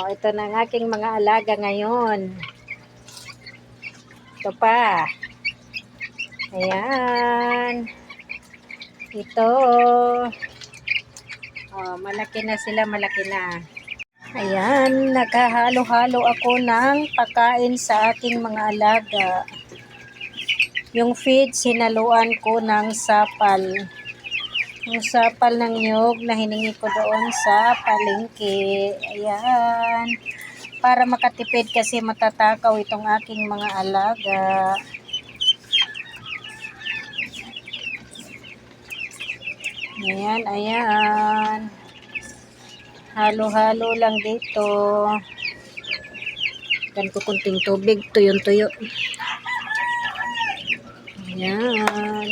Ito na ang aking mga alaga ngayon. Ito pa. Ayan. Ito. Malaki na sila, malaki na. Ayan, nakahalo-halo ako ng pagkain sa aking mga alaga. Yung feed, sinaluan ko ng sapal. Yung sapal ng nyug na hiningi ko doon sa palengke. Ayan. Para makatipid kasi matatakaw itong aking mga alaga. Ayan, ayan. Halo-halo lang dito. Gan ko kunting tubig, tuyo-tuyo. Ayan.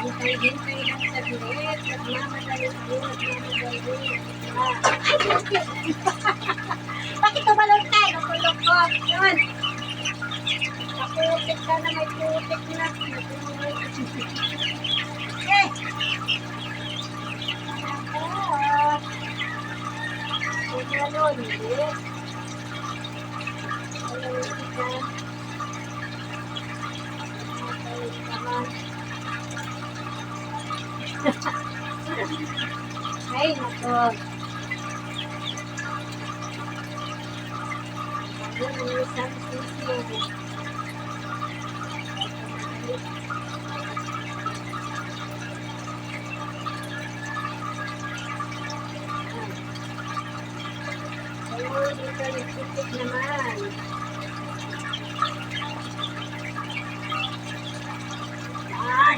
Hintay-hintay lang sa diret. Nagmamadali ko. Bakit tumalong tayo? Nakulokot. Yun. Nakutik ka na. May putik na. Eh! Tumalong. Hindi. Ay, nako. Isang sisi. Ayun, dito nagsitik naman. Ay!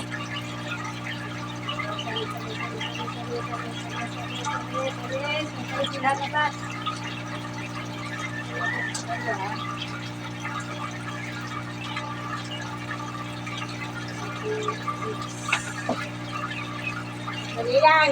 Dali lang.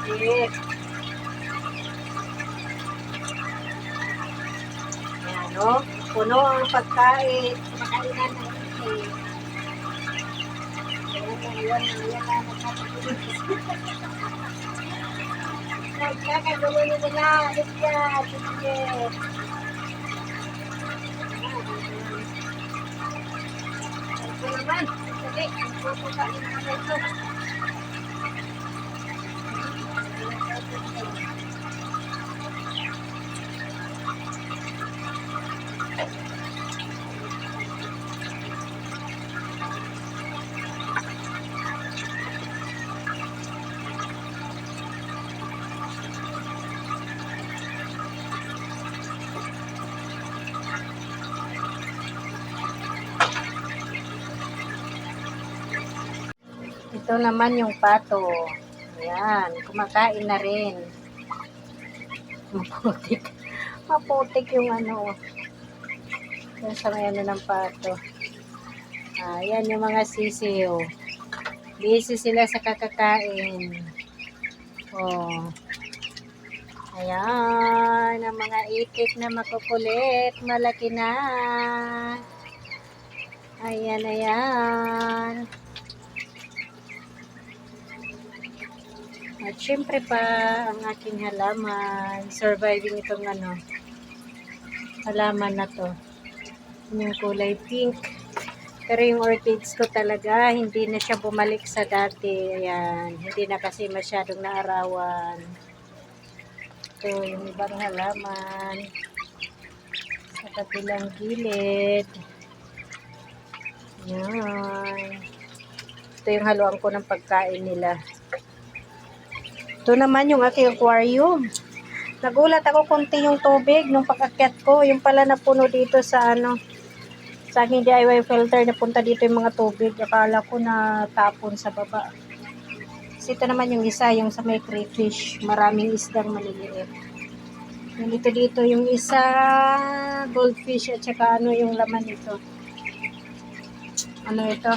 Shit. Ayan, no? Puno ang pagkain. Pagkainan ng isi. Ayan. Nagkakagulo nila. Lipya. Sige. Ito naman. Sige. Pupukain naman ito. Ito naman yung pato. Ayan, kumakain na rin. Maputik. Maputik yung ano. Yung sa may ano ng pato. Ayan yung mga sisiyo. Busy sila sa kakakain. Oh. Ayan, ang mga itik na makukulit, malaki na. Ayan, ayan. At syempre pa, ang aking halaman, surviving itong halaman na to. Yung kulay pink. Pero yung orchids ko talaga, hindi na siya bumalik sa dati. Ayan, hindi na kasi masyadong naarawan. Ito, yung ibang halaman. Sa kabilang gilid. Ayan. Ito yung haluan ko ng pagkain nila. Ito naman yung aking aquarium. Nagulat ako konti yung tubig nung pag-akyat ko. Yung pala napuno dito sa sa aking DIY filter, napunta dito yung mga tubig. Akala ko na tapon sa baba. Kasi ito naman yung isa, yung sa may crayfish. Maraming isdang maliliit. Yung dito yung isa, goldfish at saka yung laman nito. Ano ito?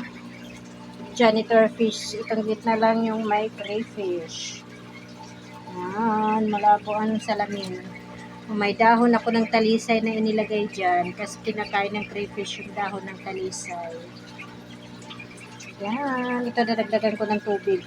Janitor fish. Itong gitna lang yung may crayfish. Ayan, malabo ang salamin. May dahon ako ng talisay na inilagay dyan kasi kinakain ng crayfish yung dahon ng talisay. Yan, ito nadagdagan ko ng tubig.